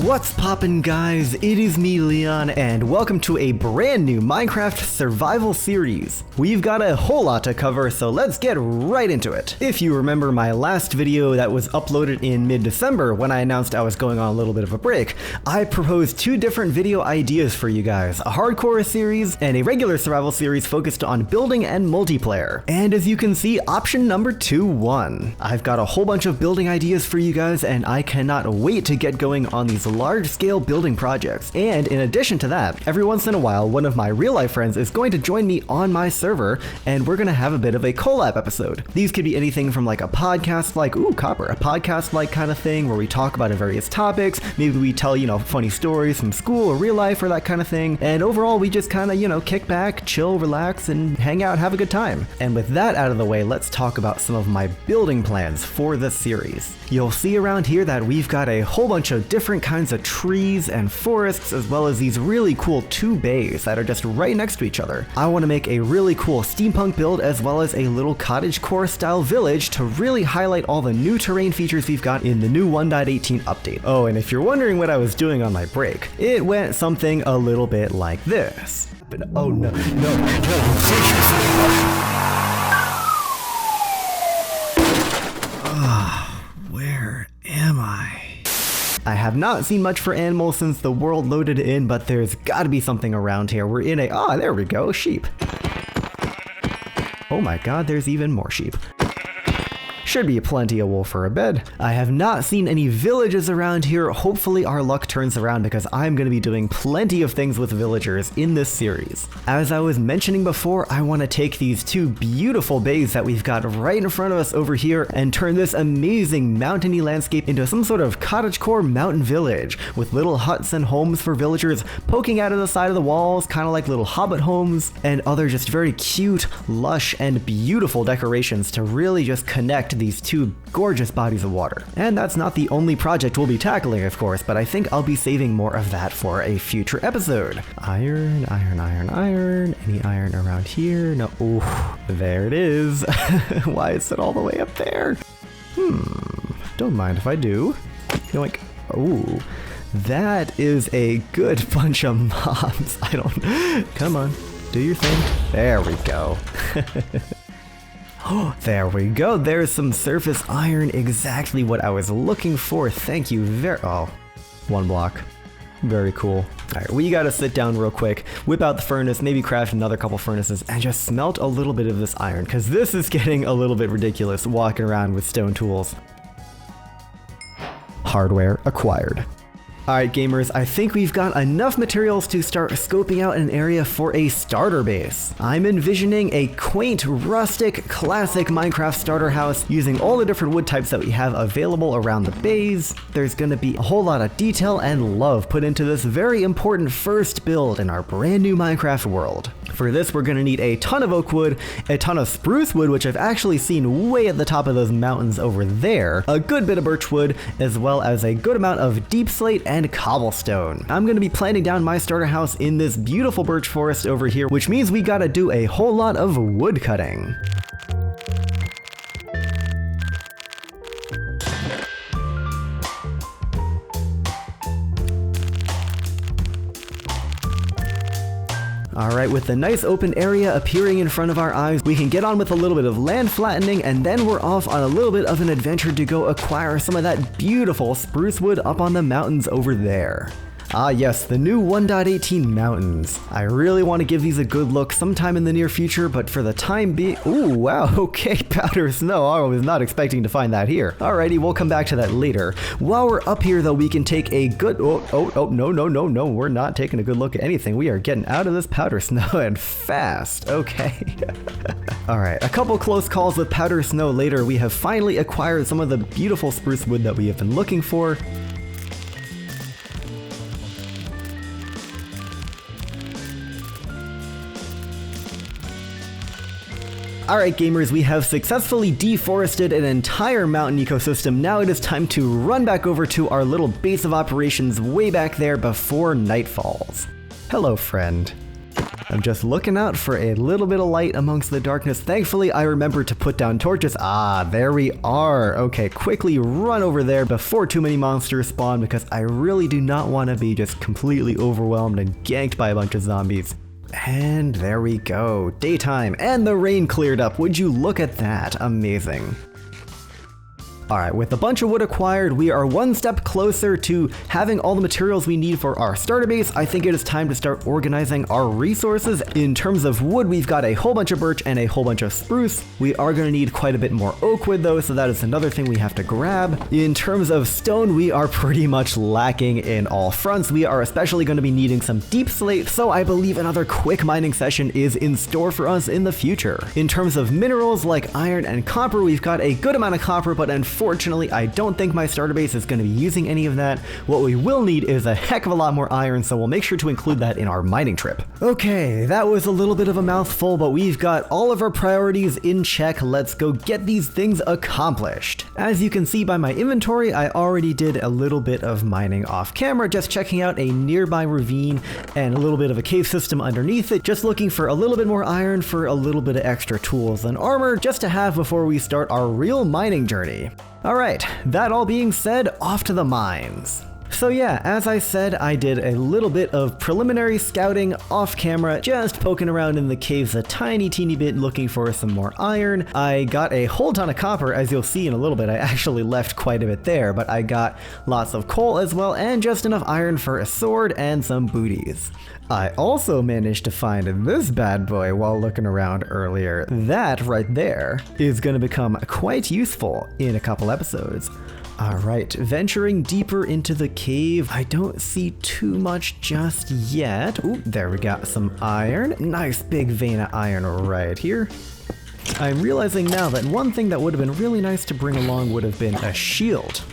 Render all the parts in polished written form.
What's poppin', guys? It is me, Leon, and welcome to a brand new Minecraft survival series. We've got a whole lot to cover, so let's get right into it. If you remember my last video that was uploaded in mid-December when I announced I was going on a little bit of a break, I proposed two different video ideas for you guys, a hardcore series and a regular survival series focused on building and multiplayer. And as you can see, option number 2 won. I've got a whole bunch of building ideas for you guys, and I cannot wait to get going on these large-scale building projects. And in addition to that, every once in a while, one of my real-life friends is going to join me on my server, and we're gonna have a bit of a collab episode. These could be anything from like a podcast like, ooh, copper, a podcast like kind of thing where we talk about various topics. Maybe we tell, funny stories from school or real life or that kind of thing. And overall, we just kind of, kick back, chill, relax, and hang out, have a good time. And with that out of the way, let's talk about some of my building plans for this series. You'll see around here that we've got a whole bunch of different kinds of trees and forests, as well as these really cool 2 bays that are just right next to each other. I want to make a really cool steampunk build as well as a little cottagecore style village to really highlight all the new terrain features we've got in the new 1.18 update. Oh, and if you're wondering what I was doing on my break, it went something a little bit like this. But oh no. Where am I? I have not seen much for animals since the world loaded in, but there's gotta be something around here. We're in a, there we go, sheep. Oh my god, there's even more sheep. Should be plenty of wool for a bed. I have not seen any villages around here. Hopefully our luck turns around because I'm going to be doing plenty of things with villagers in this series. As I was mentioning before, I want to take these 2 beautiful bays that we've got right in front of us over here and turn this amazing mountainy landscape into some sort of cottagecore mountain village with little huts and homes for villagers poking out of the side of the walls, kind of like little hobbit homes, and other just very cute, lush, and beautiful decorations to really just connect these 2 gorgeous bodies of water. And that's not the only project we'll be tackling, of course, but I think I'll be saving more of that for a future episode. Iron. Any iron around here? No. Ooh, there it is. Why is it all the way up there? Don't mind if I do. Yoink. Ooh, that is a good bunch of mobs. Come on, do your thing. There we go. Oh, there we go. There's some surface iron, exactly what I was looking for. Thank you oh, 1 block. Very cool. Alright, we gotta sit down real quick, whip out the furnace, maybe craft another couple furnaces, and just smelt a little bit of this iron, because this is getting a little bit ridiculous walking around with stone tools. Hardware acquired. Alright gamers, I think we've got enough materials to start scoping out an area for a starter base. I'm envisioning a quaint, rustic, classic Minecraft starter house using all the different wood types that we have available around the bays. There's gonna be a whole lot of detail and love put into this very important first build in our brand new Minecraft world. For this, we're gonna need a ton of oak wood, a ton of spruce wood, which I've actually seen way at the top of those mountains over there, a good bit of birch wood, as well as a good amount of deep slate and cobblestone. I'm gonna be planting down my starter house in this beautiful birch forest over here, which means we gotta do a whole lot of wood cutting. Alright, with the nice open area appearing in front of our eyes, we can get on with a little bit of land flattening, and then we're off on a little bit of an adventure to go acquire some of that beautiful spruce wood up on the mountains over there. Ah yes, the new 1.18 mountains. I really want to give these a good look sometime in the near future, but for the time being— ooh, wow, okay, powder snow. I was not expecting to find that here. Alrighty, we'll come back to that later. While we're up here though, we can take a good— no, we're not taking a good look at anything. We are getting out of this powder snow and fast. Okay. Alright, a couple close calls with powder snow later, we have finally acquired some of the beautiful spruce wood that we have been looking for. Alright gamers, we have successfully deforested an entire mountain ecosystem. Now it is time to run back over to our little base of operations way back there before night falls. Hello, friend. I'm just looking out for a little bit of light amongst the darkness. Thankfully, I remembered to put down torches. Ah, there we are. Okay, quickly run over there before too many monsters spawn because I really do not want to be just completely overwhelmed and ganked by a bunch of zombies. And there we go. Daytime, and the rain cleared up. Would you look at that? Amazing. Alright, with a bunch of wood acquired, we are one step closer to having all the materials we need for our starter base. I think it is time to start organizing our resources. In terms of wood, we've got a whole bunch of birch and a whole bunch of spruce. We are going to need quite a bit more oak wood though, so that is another thing we have to grab. In terms of stone, we are pretty much lacking in all fronts. We are especially going to be needing some deep slate, so I believe another quick mining session is in store for us in the future. In terms of minerals like iron and copper, we've got a good amount of copper, but unfortunately, I don't think my starter base is going to be using any of that. What we will need is a heck of a lot more iron, so we'll make sure to include that in our mining trip. Okay, that was a little bit of a mouthful, but we've got all of our priorities in check. Let's go get these things accomplished. As you can see by my inventory, I already did a little bit of mining off camera, just checking out a nearby ravine and a little bit of a cave system underneath it, just looking for a little bit more iron for a little bit of extra tools and armor just to have before we start our real mining journey. Alright, that all being said, off to the mines. So yeah, as I said, I did a little bit of preliminary scouting off camera, just poking around in the caves a tiny teeny bit looking for some more iron. I got a whole ton of copper, as you'll see in a little bit. I actually left quite a bit there, but I got lots of coal as well, and just enough iron for a sword and some booties. I also managed to find this bad boy while looking around earlier. That right there is going to become quite useful in a couple episodes. Alright, venturing deeper into the cave. I don't see too much just yet. Ooh, there we got some iron. Nice big vein of iron right here. I'm realizing now that one thing that would have been really nice to bring along would have been a shield.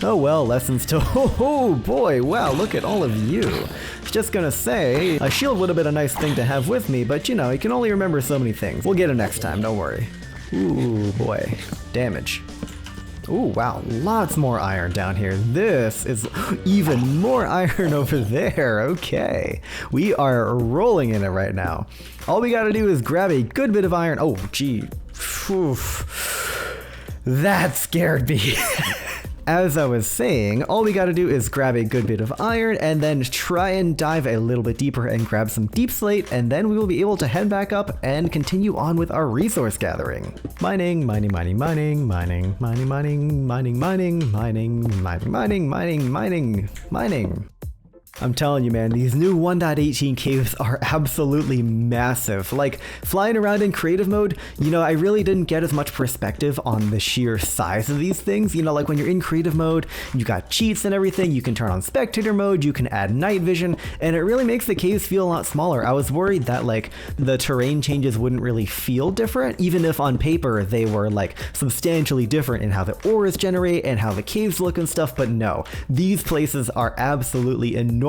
Oh well, lessons to— oh boy, wow, look at all of you. Just gonna say, a shield would have been a nice thing to have with me, but you know, you can only remember so many things. We'll get it next time, don't worry. Ooh boy, damage. Ooh, wow, lots more iron down here. This is even more iron over there. Okay, we are rolling in it right now. All we gotta do is grab a good bit of iron. Oh, gee. Oof. That scared me. As I was saying, all we gotta do is grab a good bit of iron and then try and dive a little bit deeper and grab some deep slate, and then we will be able to head back up and continue on with our resource gathering. Mining, mining, mining, mining, mining, mining, mining, mining, mining, mining, mining, mining, mining, mining, mining. I'm telling you, man, these new 1.18 caves are absolutely massive. Like, flying around in creative mode, you know, I really didn't get as much perspective on the sheer size of these things. You know, like when you're in creative mode, you got cheats and everything, you can turn on spectator mode, you can add night vision, and it really makes the caves feel a lot smaller. I was worried that, like, the terrain changes wouldn't really feel different, even if on paper they were, like, substantially different in how the auras generate and how the caves look and stuff, but no. These places are absolutely enormous,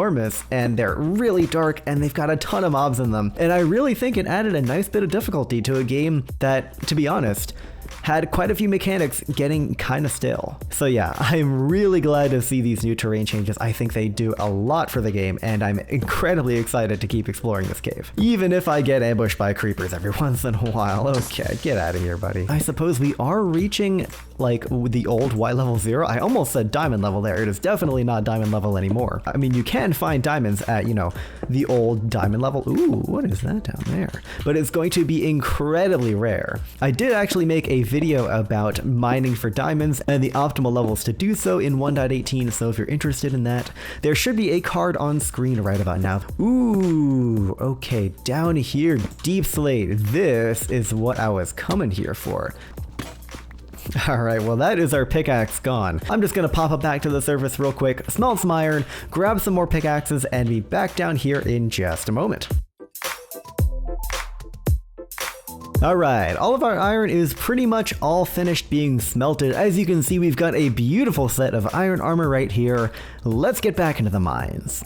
and they're really dark, and they've got a ton of mobs in them, and I really think it added a nice bit of difficulty to a game that, to be honest, had quite a few mechanics getting kind of stale. So yeah, I'm really glad to see these new terrain changes. I think they do a lot for the game, and I'm incredibly excited to keep exploring this cave. Even if I get ambushed by creepers every once in a while. Okay, get out of here, buddy. I suppose we are reaching, like, the old Y level 0. I almost said diamond level there. It is definitely not diamond level anymore. I mean, you can find diamonds at, you know, the old diamond level. Ooh, what is that down there? But it's going to be incredibly rare. I did actually make a video about mining for diamonds and the optimal levels to do so in 1.18, so if you're interested in that, there should be a card on screen right about now. Ooh, okay, down here, deep slate. This is what I was coming here for. Alright, well that is our pickaxe gone. I'm just gonna pop up back to the surface real quick, smelt some iron, grab some more pickaxes, and be back down here in just a moment. Alright, all of our iron is pretty much all finished being smelted. As you can see, we've got a beautiful set of iron armor right here. Let's get back into the mines.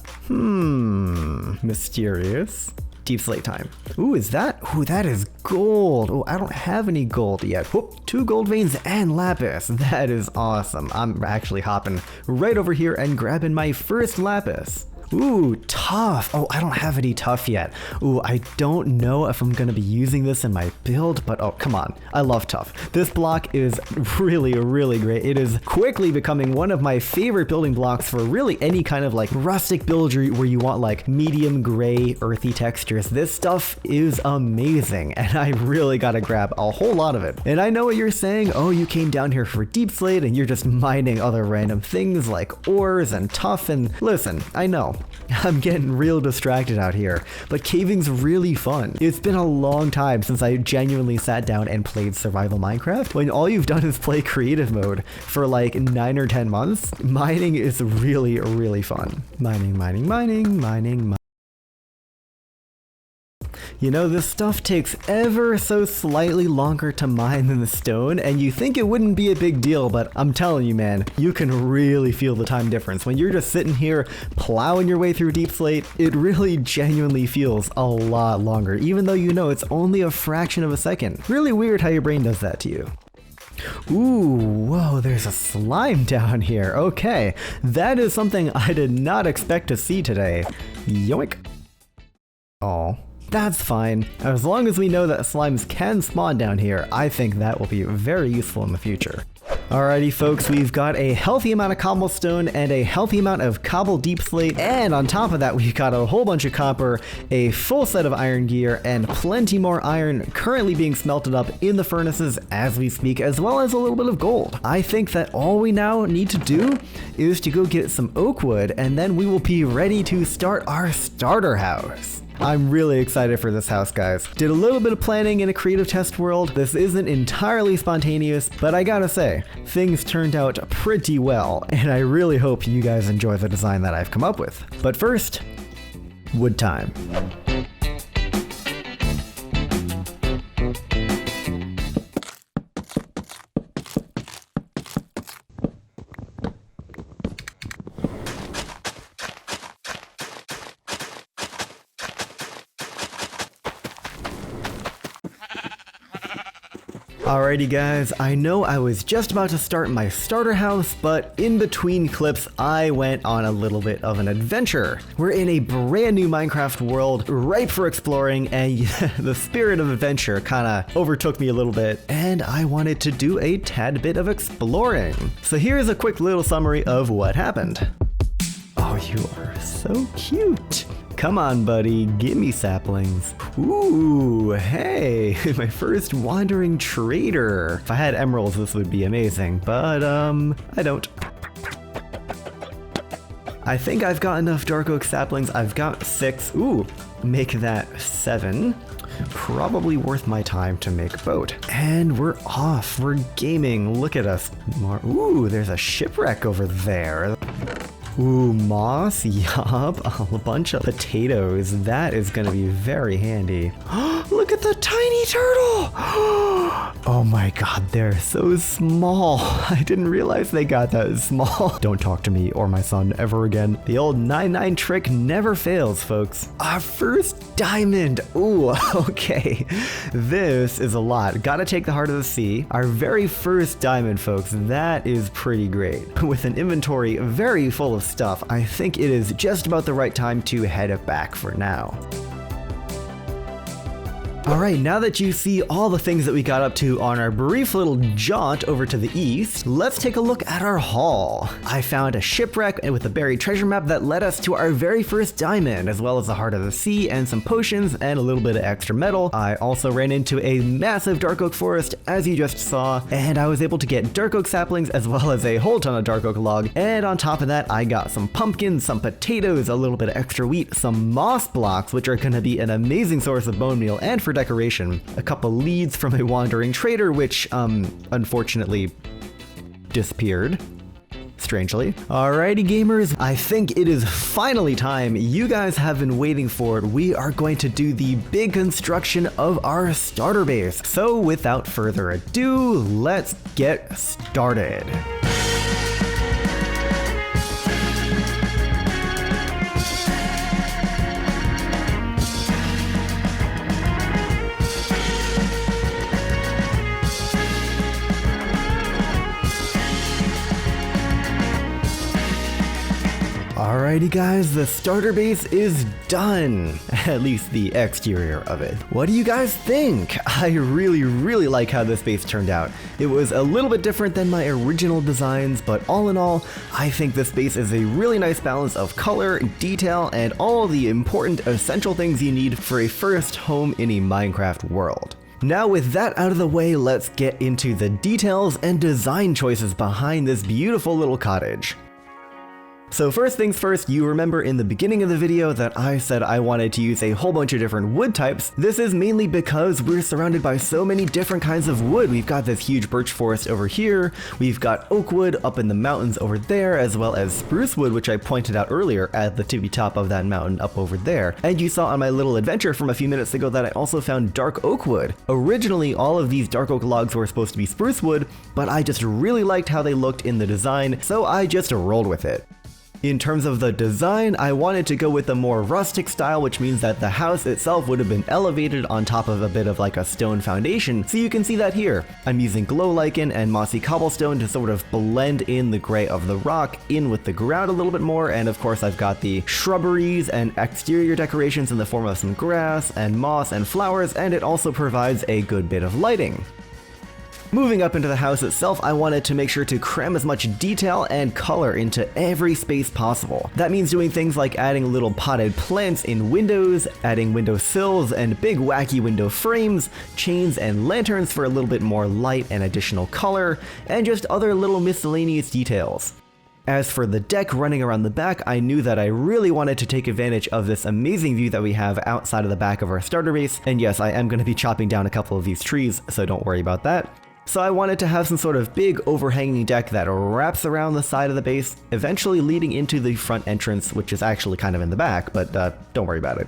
Mysterious. Deep slate time. Ooh, is that? Ooh, that is gold. Oh, I don't have any gold yet. Whoop, 2 gold veins and lapis. That is awesome. I'm actually hopping right over here and grabbing my first lapis. Ooh, tough. Oh, I don't have any tough yet. Ooh, I don't know if I'm gonna be using this in my build, but oh, come on. I love tough. This block is really, really great. It is quickly becoming one of my favorite building blocks for really any kind of like rustic build where you want like medium gray, earthy textures. This stuff is amazing, and I really gotta grab a whole lot of it. And I know what you're saying. Oh, you came down here for deep slate and you're just mining other random things like ores and tough, and listen, I know. I'm getting real distracted out here, but caving's really fun. It's been a long time since I genuinely sat down and played survival Minecraft. When all you've done is play creative mode for like 9 or 10 months, mining is really, really fun. Mining. You know, this stuff takes ever so slightly longer to mine than the stone, and you think it wouldn't be a big deal, but I'm telling you, man, you can really feel the time difference. When you're just sitting here plowing your way through deep slate, it really genuinely feels a lot longer, even though you know it's only a fraction of a second. Really weird how your brain does that to you. Ooh, whoa, there's a slime down here. Okay, that is something I did not expect to see today. Yoink. Aw. That's fine. As long as we know that slimes can spawn down here, I think that will be very useful in the future. Alrighty folks, we've got a healthy amount of cobblestone and a healthy amount of cobble deep slate, and on top of that we've got a whole bunch of copper, a full set of iron gear, and plenty more iron currently being smelted up in the furnaces as we speak, as well as a little bit of gold. I think that all we now need to do is to go get some oak wood, and then we will be ready to start our starter house. I'm really excited for this house, guys. Did a little bit of planning in a creative test world. This isn't entirely spontaneous, but I gotta say, things turned out pretty well, and I really hope you guys enjoy the design that I've come up with. But first, wood time. Alrighty guys, I know I was just about to start my starter house, but in between clips I went on a little bit of an adventure. We're in a brand new Minecraft world, ripe for exploring, and the spirit of adventure kinda overtook me a little bit, and I wanted to do a tad bit of exploring. So here's a quick little summary of what happened. Oh, you are so cute. Come on, buddy, give me saplings. Ooh, hey, my first wandering trader. If I had emeralds, this would be amazing, but I don't. I think I've got enough dark oak saplings. I've got 6. Ooh, make that 7. Probably worth my time to make a boat. And we're off, we're gaming. Look at us. Ooh, there's a shipwreck over there. Ooh, moss, yup, a bunch of potatoes. That is gonna be very handy. Look at the tiny turtle! Oh my god, they're so small. I didn't realize they got that small. Don't talk to me or my son ever again. The old 9-9 trick never fails, folks. Our first diamond. Ooh, okay. This is a lot. Gotta take the heart of the sea. Our very first diamond, folks. That is pretty great. With an inventory very full of stuff, I think it is just about the right time to head back for now. Alright, now that you see all the things that we got up to on our brief little jaunt over to the east, let's take a look at our haul. I found a shipwreck with a buried treasure map that led us to our very first diamond, as well as the heart of the sea and some potions and a little bit of extra metal. I also ran into a massive dark oak forest, as you just saw, and I was able to get dark oak saplings as well as a whole ton of dark oak log. And on top of that, I got some pumpkins, some potatoes, a little bit of extra wheat, some moss blocks, which are going to be an amazing source of bone meal and for decoration, a couple leads from a wandering trader, which unfortunately disappeared, strangely. Alrighty gamers, I think it is finally time. You guys have been waiting for it. We are going to do the big construction of our starter base. So without further ado, let's get started. Alrighty guys, the starter base is done. At least the exterior of it. What do you guys think? I really like how this base turned out. It was a little bit different than my original designs, but all in all, I think this base is a really nice balance of color, detail, and all the important essential things you need for a first home in a Minecraft world. Now with that out of the way, let's get into the details and design choices behind this beautiful little cottage. So first things first, you remember in the beginning of the video that I said I wanted to use a whole bunch of different wood types. This is mainly because we're surrounded by so many different kinds of wood. We've got this huge birch forest over here, we've got oak wood up in the mountains over there, as well as spruce wood, which I pointed out earlier at the tippy top of that mountain up over there. And you saw on my little adventure from a few minutes ago that I also found dark oak wood. Originally, all of these dark oak logs were supposed to be spruce wood, but I just really liked how they looked in the design, so I just rolled with it. In terms of the design, I wanted to go with a more rustic style, which means that the house itself would have been elevated on top of a bit of like a stone foundation, so you can see that here. I'm using glow lichen and mossy cobblestone to sort of blend in the gray of the rock in with the ground a little bit more, and of course I've got the shrubberies and exterior decorations in the form of some grass and moss and flowers, and it also provides a good bit of lighting. Moving up into the house itself, I wanted to make sure to cram as much detail and color into every space possible. That means doing things like adding little potted plants in windows, adding window sills and big wacky window frames, chains and lanterns for a little bit more light and additional color, and just other little miscellaneous details. As for the deck running around the back, I knew that I really wanted to take advantage of this amazing view that we have outside of the back of our starter base, and yes, I am going to be chopping down a couple of these trees, so don't worry about that. So I wanted to have some sort of big overhanging deck that wraps around the side of the base, eventually leading into the front entrance, which is actually kind of in the back, but don't worry about it.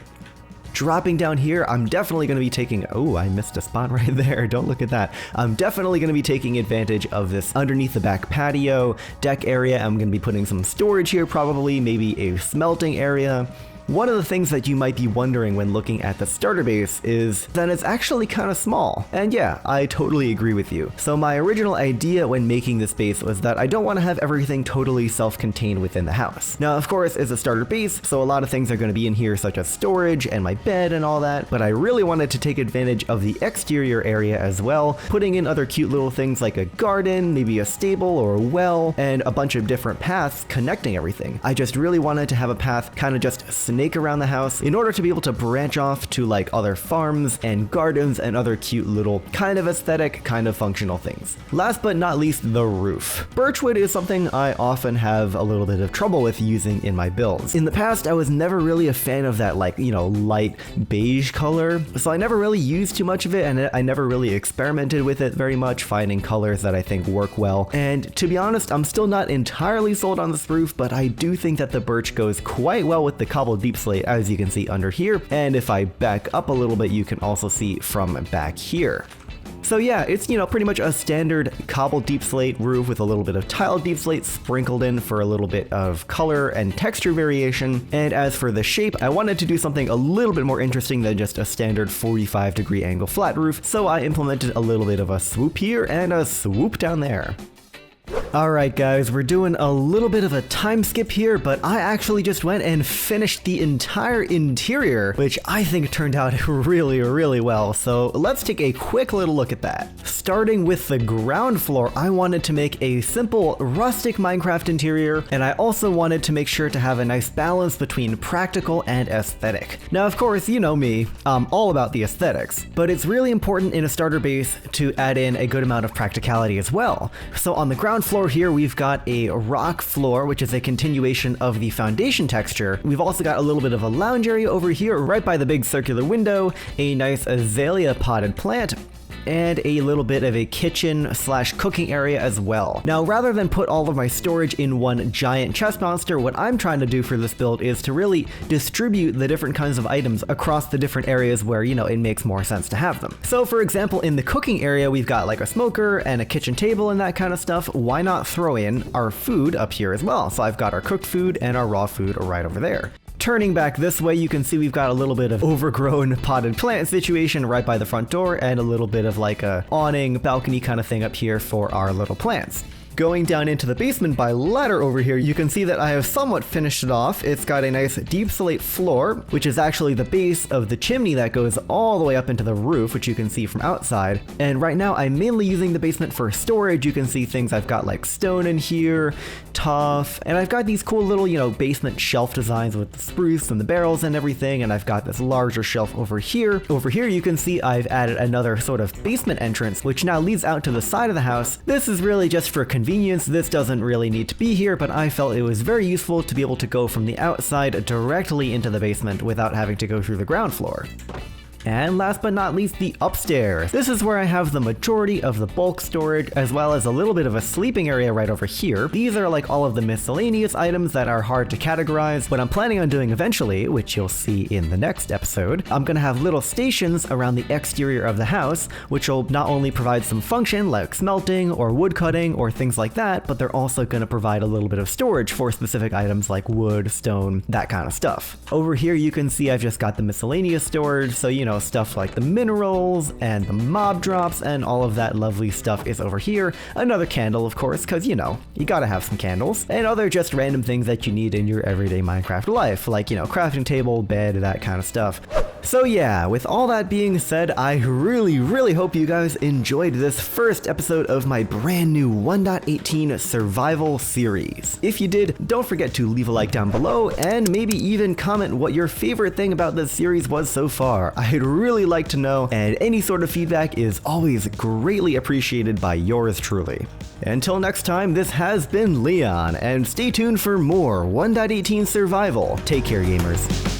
Dropping down here, I'm definitely going to be taking, oh, I missed a spot right there, don't look at that. I'm definitely going to be taking advantage of this underneath the back patio deck area. I'm going to be putting some storage here probably, maybe a smelting area. One of the things that you might be wondering when looking at the starter base is that it's actually kind of small. And yeah, I totally agree with you. So my original idea when making this base was that I don't want to have everything totally self-contained within the house. Now, of course, it's a starter base, so a lot of things are going to be in here such as storage and my bed and all that, but I really wanted to take advantage of the exterior area as well, putting in other cute little things like a garden, maybe a stable or a well, and a bunch of different paths connecting everything. I just really wanted to have a path kind of just snake around the house in order to be able to branch off to like other farms and gardens and other cute little kind of aesthetic, kind of functional things. Last but not least, the roof. Birchwood is something I often have a little bit of trouble with using in my builds. In the past, I was never really a fan of that like, you know, light beige color, so I never really used too much of it, and I never really experimented with it very much, finding colors that I think work well. And to be honest, I'm still not entirely sold on this roof, but I do think that the birch goes quite well with the cobbled deep slate, as you can see under here, and if I back up a little bit, you can also see from back here. So yeah, it's, you know, pretty much a standard cobbled deep slate roof with a little bit of tiled deep slate sprinkled in for a little bit of color and texture variation. And as for the shape, I wanted to do something a little bit more interesting than just a standard 45-degree angle flat roof, so I implemented a little bit of a swoop here and a swoop down there. Alright guys, we're doing a little bit of a time skip here, but I actually just went and finished the entire interior, which I think turned out really well, so let's take a quick little look at that. Starting with the ground floor, I wanted to make a simple rustic Minecraft interior, and I also wanted to make sure to have a nice balance between practical and aesthetic. Now of course, you know me, I'm all about the aesthetics, but it's really important in a starter base to add in a good amount of practicality as well. So on the ground floor here, we've got a rock floor, which is a continuation of the foundation texture. We've also got a little bit of a lounge area over here right by the big circular window, a nice azalea potted plant, and a little bit of a kitchen slash cooking area as well. Now, rather than put all of my storage in one giant chest monster, what I'm trying to do for this build is to really distribute the different kinds of items across the different areas where, you know, it makes more sense to have them. So for example, in the cooking area, we've got like a smoker and a kitchen table and that kind of stuff. Why not throw in our food up here as well? So I've got our cooked food and our raw food right over there. Turning back this way, you can see we've got a little bit of overgrown potted plant situation right by the front door and a little bit of like a awning balcony kind of thing up here for our little plants. Going down into the basement by ladder over here, you can see that I have somewhat finished it off. It's got a nice deep slate floor, which is actually the base of the chimney that goes all the way up into the roof, which you can see from outside. And right now I'm mainly using the basement for storage. You can see things I've got like stone in here, tough, and I've got these cool little, basement shelf designs with the spruce and the barrels and everything, and I've got this larger shelf over here. Over here you can see I've added another sort of basement entrance, which now leads out to the side of the house. This is really just for convenience. This doesn't really need to be here, but I felt it was very useful to be able to go from the outside directly into the basement without having to go through the ground floor. And last but not least, the upstairs. This is where I have the majority of the bulk storage, as well as a little bit of a sleeping area right over here. These are like all of the miscellaneous items that are hard to categorize. What I'm planning on doing eventually, which you'll see in the next episode, I'm gonna have little stations around the exterior of the house, which will not only provide some function like smelting or wood cutting or things like that, but they're also gonna provide a little bit of storage for specific items like wood, stone, that kind of stuff. Over here you can see I've just got the miscellaneous storage, so stuff like the minerals and the mob drops and all of that lovely stuff is over here. Another candle, of course, because you gotta have some candles, and other just random things that you need in your everyday Minecraft life, like crafting table, bed, that kind of stuff. So yeah, with all that being said, I really hope you guys enjoyed this first episode of my brand new 1.18 survival series. If you did, don't forget to leave a like down below and maybe even comment what your favorite thing about this series was so far. I'd really like to know, and any sort of feedback is always greatly appreciated by yours truly. Until next time, this has been Leon, and stay tuned for more 1.18 survival. Take care, gamers.